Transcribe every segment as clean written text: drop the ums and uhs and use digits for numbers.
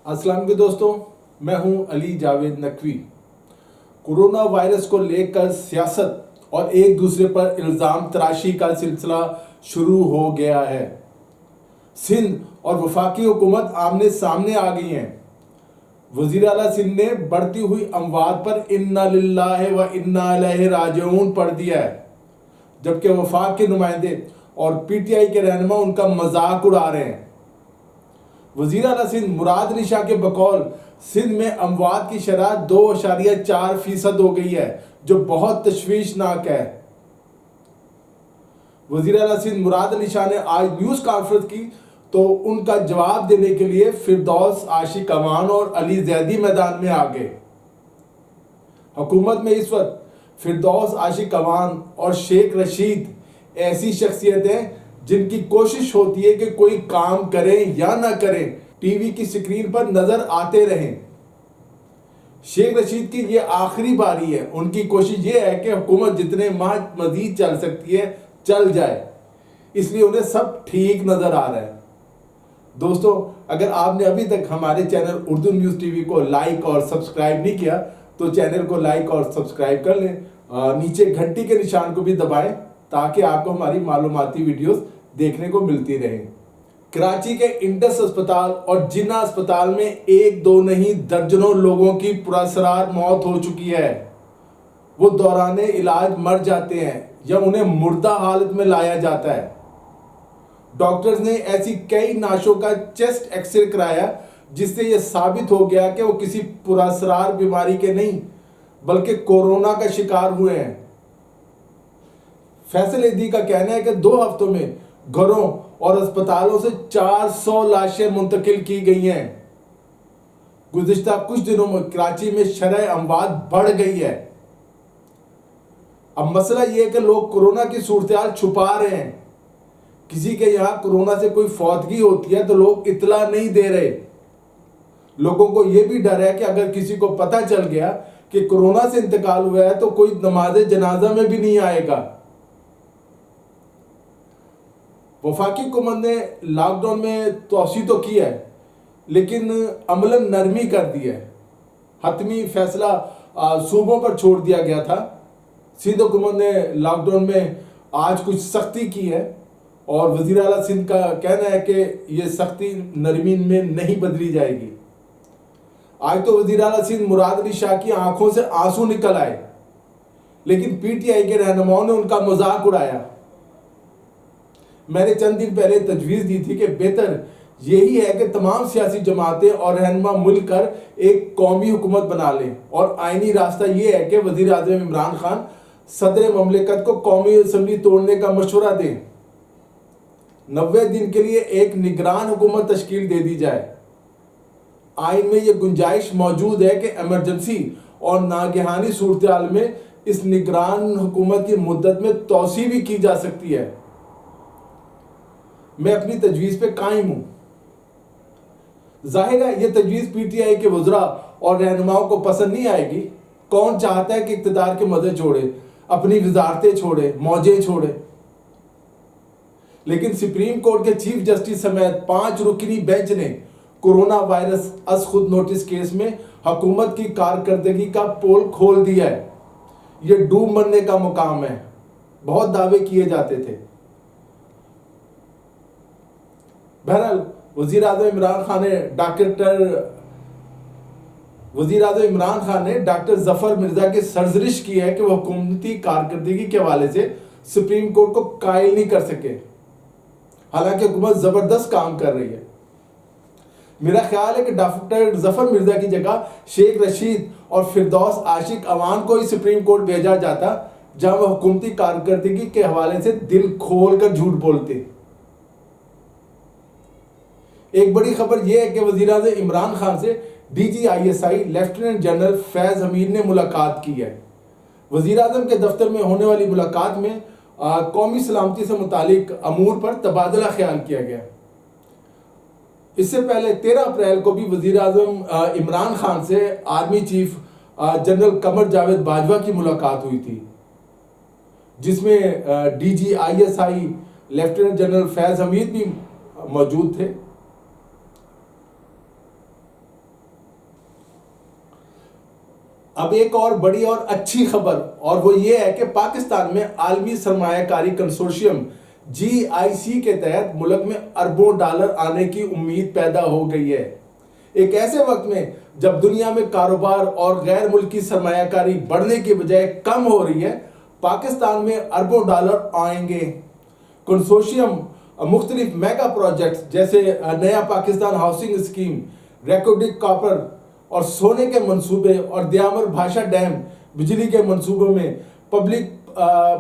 अस्सलाम वालेकुम दोस्तों, मैं हूं अली जावेद नकवी। कोरोना वायरस को लेकर सियासत और एक दूसरे पर इल्ज़ाम तराशी का सिलसिला शुरू हो गया है। सिंध और वफाकी हुकूमत आमने सामने आ गई हैं। वज़ीर आला सिंध ने बढ़ती हुई अमवात पर इन्ना लिल्लाहि व इन्ना इलैहि राजिऊन पढ़ दिया है, जबकि वफाक के नुमाइंदे और पीटीआई के रहनुमा उनका मजाक उड़ा रहे हैं। वज़ीर आला सिंध मुराद अली शाह के बकौल सिंध में अमवात की शरह 2.4% हो गई है, जो बहुत तशवीशनाक है। वज़ीर आला सिंध मुराद अली शाह ने आज न्यूज़ कॉन्फ्रेंस की तो उनका जवाब देने के लिए फिरदौस आशिक अवान और अली जैदी मैदान में आ गए। हुकूमत में इस वक्त फिरदौस आशिक अवान और शेख रशीद ऐसी शख्सियतें जिनकी कोशिश होती है कि कोई काम करें या ना करें, टीवी की स्क्रीन पर नजर आते रहें। शेख रशीद की ये आखिरी बारी है। उनकी कोशिश ये है कि हुकूमत जितने माह मजीद चल सकती है चल जाए, इसलिए उन्हें सब ठीक नजर आ रहा है। दोस्तों, अगर आपने अभी तक हमारे चैनल उर्दू न्यूज़ टीवी को लाइक और सब्सक्राइब नहीं किया तो चैनल को लाइक और सब्सक्राइब कर लें। नीचे घंटी के निशान को भी दबाएं ताकि आपको हमारी मालूमाती वीडियोस देखने को मिलती रहे। कराची के इंडस अस्पताल और जिन्ना अस्पताल में एक दो नहीं दर्जनों लोगों की पुरअसरार मौत हो चुकी है। वो दौराने इलाज मर जाते हैं या उन्हें मुर्दा हालत में लाया जाता है। डॉक्टर्स ने ऐसी कई नाशों का चेस्ट एक्सरे कराया जिससे यह साबित हो गया कि वो किसी पुरअसरार बीमारी के नहीं बल्कि कोरोना का शिकार हुए हैं। फैसल एदी का कहना है कि 2 हफ्तों में घरों और अस्पतालों से 400 लाशें मुंतकिल की गई हैं। गुज़िश्ता कुछ दिनों में कराची में शरह अमवात बढ़ गई है। अब मसला यह है कि लोग कोरोना की सूरत छुपा रहे हैं। किसी के यहां कोरोना से कोई फौतगी होती है तो लोग इतला नहीं दे रहे। लोगों को यह भी डर है कि अगर किसी को पता चल गया कि कोरोना से इंतकाल हुआ है तो कोई नमाज जनाजा में भी नहीं आएगा। वफाकी हुकूमत ने लॉकडाउन में तोसी तो की है, लेकिन अमलन नरमी कर दी है। हतमी फैसला सूबों पर छोड़ दिया गया था। सिंध हुकूमत ने लॉकडाउन में आज कुछ सख्ती की है और वज़ीर आला सिंध का कहना है कि ये सख्ती नरमी में नहीं बदली जाएगी। आज तो वज़ीर आला सिंध मुराद अली शाह की आंखों से आंसू निकल आए, लेकिन पीटीआई के रहनुमाओं ने उनका मजाक उड़ाया। मैंने चंद दिन पहले तजवीज़ दी थी कि बेहतर यही है कि तमाम सियासी जमातें और रहनुमा मिलकर एक कौमी हुकूमत बना लें और आइनी रास्ता ये है कि वज़ीर आज़म इमरान खान सदर ममलिकत को कौमी असम्बली तोड़ने का मशवरा दें। 90 दिन के लिए एक निगरान हुकूमत तश्कील दे दी जाए। आइन में यह गुंजाइश मौजूद है कि इमरजेंसी और नागहानी सूरत में इस निगरान हुकूमत की मुद्दत में तोसी भी की जा सकती है। मैं अपनी तजवीज़ पे कायम हूं। जाहिर है यह तजवीज़ पीटीआई के वज़रा और रहनुमाओं को पसंद नहीं आएगी। कौन चाहता है कि इक़्तिदार के मज़े छोड़े, अपनी वजारतें छोड़े, मौजें छोड़े। लेकिन सुप्रीम कोर्ट के चीफ जस्टिस समेत 5 रुकनी बेंच ने कोरोना वायरस अस खुद नोटिस केस में हुकूमत की कारकर्दगी का पोल खोल दिया है। यह डूब मरने का मुकाम है। बहुत दावे किए जाते थे। बहरहाल वज़ीर आज़म इमरान खान ने डॉक्टर जफर मिर्जा की सरजरिश की है कि वह हुकूमती कारकर्दगी के हवाले से सुप्रीम कोर्ट को कायल नहीं कर सके। हालांकि हुकूमत जबरदस्त काम कर रही है। मेरा ख्याल है कि डॉक्टर जफर मिर्जा की जगह शेख रशीद और फिरदौस आशिक अवान को ही सुप्रीम कोर्ट भेजा जाता, जहां वह हुकूमती कारकर्दगी के हवाले से दिल खोल कर झूठ बोलते। एक बड़ी खबर यह है कि वज़ीर आज़म इमरान खान से DGISI लेफ्टिनेंट जनरल फैज़ हमीद ने मुलाकात की है। वज़ीर आज़म के दफ्तर में होने वाली मुलाकात में कौमी सलामती से मुतालिक अमूर पर तबादला ख्याल किया गया। इससे पहले 13 अप्रैल को भी वज़ीर आज़म इमरान खान से army chief general Qamar Javed Bajwa की मुलाकात हुई थी, जिसमें DGISI लेफ्टिनेंट जनरल फैज़ हमीद भी मौजूद थे। अब एक और बड़ी और अच्छी खबर, और वो ये है कि पाकिस्तान में आलमी सरमायाकारी कंसोर्शियम GIC के तहत मुल्क में अरबों डॉलर आने की उम्मीद पैदा हो गई है। एक ऐसे वक्त में जब दुनिया में कारोबार और गैर मुल्की सरमायाकारी बढ़ने की बजाय कम हो रही है, पाकिस्तान में अरबों डॉलर आएंगे। कंसोर्शियम मुख्तलिफ मेगा प्रोजेक्ट्स जैसे नया Pakistan housing scheme, Reko Diq copper और सोने के मंसूबे और दयामर भाषा डैम बिजली के मंसूबों में पब्लिक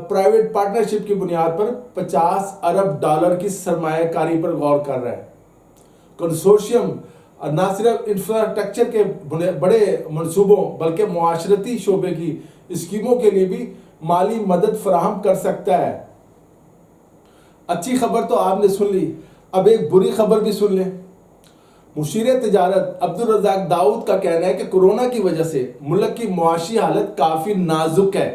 प्राइवेट पार्टनरशिप की बुनियाद पर 50 अरब डॉलर की सरमायाकारी पर गौर कर रहा है। कंसोर्शियम न सिर्फ इंफ्रास्ट्रक्चर के बड़े मंसूबों बल्कि मुआशरती शोबे की स्कीमों के लिए भी माली मदद फराहम कर सकता है। अच्छी खबर तो आपने सुन ली, अब एक बुरी खबर भी सुन लें। मुशीर तिजारत अब्दुल रज़ाक दाऊद का कहना है कि कोरोना की वजह से मुल्क की मुआशी हालत काफ़ी नाजुक है।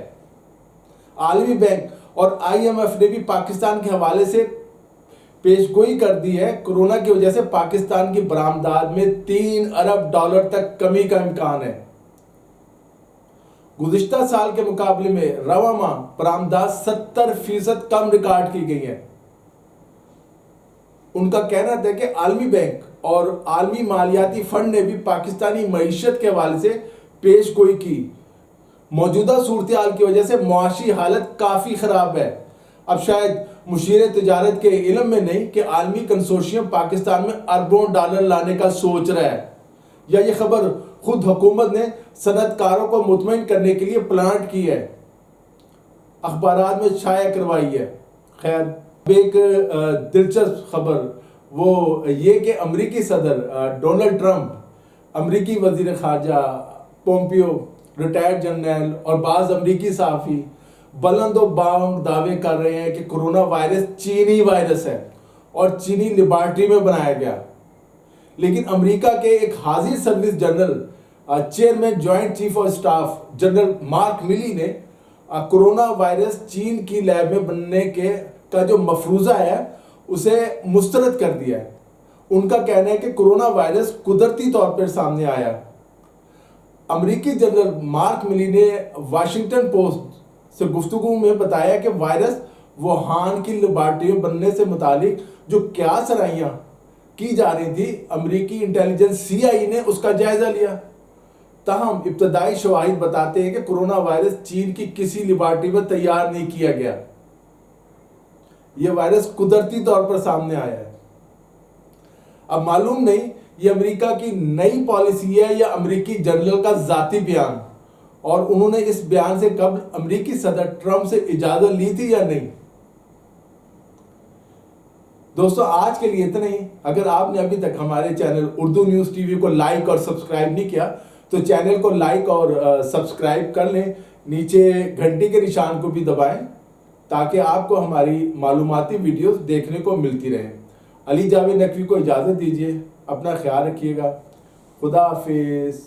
आलमी बैंक और IMF ने भी पाकिस्तान के हवाले से पेशगोई कर दी है। कोरोना की वजह से पाकिस्तान की बरामदात में 3 अरब डॉलर तक कमी का इम्कान है। गुज़िश्ता साल के मुकाबले में रवा माह बरामदात 70% कम रिकॉर्ड की गई है। उनका कहना था कि आलमी बैंक और आलमी मालियाती फंड ने भी पाकिस्तानी मईशत के हवाले से पेशगोई की। मौजूदा सूरत हाल की वजह से मुआशी हालत काफ़ी ख़राब है। अब शायद मुशीर तिजारत के इल्म में नहीं कि आलमी कंसोर्शियम पाकिस्तान में अरबों डॉलर लाने का सोच रहा है, या ये खबर खुद हुकूमत ने सनतकारों को मुतमईन करने के लिए प्लांट की है, अखबारात में शाया करवाई है। खैर, एक दिलचस्प खबर वो ये कि अमरीकी सदर डोनाल्ड ट्रंप, अमरीकी वजीर खारजा पोम्पियो, रिटायर्ड जनरल और बाज़ अमरीकी सहाफ़ी बुलंदोबांग दावे कर रहे हैं कि कोरोना वायरस चीनी वायरस है और चीनी लेबॉर्ट्री में बनाया गया। लेकिन अमेरिका के एक हाजिर service general chairman joint chief of staff general mark मिली ने कोरोना वायरस चीन की लैब में बनने का जो मफरूज़ा है उसे मुस्तरद कर दिया है। उनका कहना है कि कोरोना वायरस कुदरती तौर पर सामने आया। अमेरिकी जनरल मार्क मिली ने वाशिंगटन पोस्ट से गुफ्तगू में बताया कि वायरस वुहान की लेबॉर्ट्री में बनने से मुतालिक जो क्या सराहियाँ की जा रही थी, अमेरिकी इंटेलिजेंस CIA ने उसका जायजा लिया। ताहम इब्तदाई शवाहिद बताते हैं कि कोरोना वायरस चीन की किसी लेबॉर्ट्री में तैयार नहीं किया गया। यह वायरस कुदरती तौर पर सामने आया है। अब मालूम नहीं ये अमेरिका की नई पॉलिसी है या अमेरिकी जनरल का जाती बयान, और उन्होंने इस बयान से कब अमेरिकी सदर ट्रंप से इजाजत ली थी या नहीं। दोस्तों, आज के लिए इतना ही। अगर आपने अभी तक हमारे चैनल उर्दू न्यूज़ TV को लाइक और सब्सक्राइब नहीं किया तो चैनल को लाइक और सब्सक्राइब कर लें। नीचे घंटी के निशान को भी दबाएं ताकि आपको हमारी मालूमाती वीडियोस देखने को मिलती रहें। अली जावेद नकवी को इजाज़त दीजिए। अपना ख्याल रखिएगा। खुदा हाफिज़।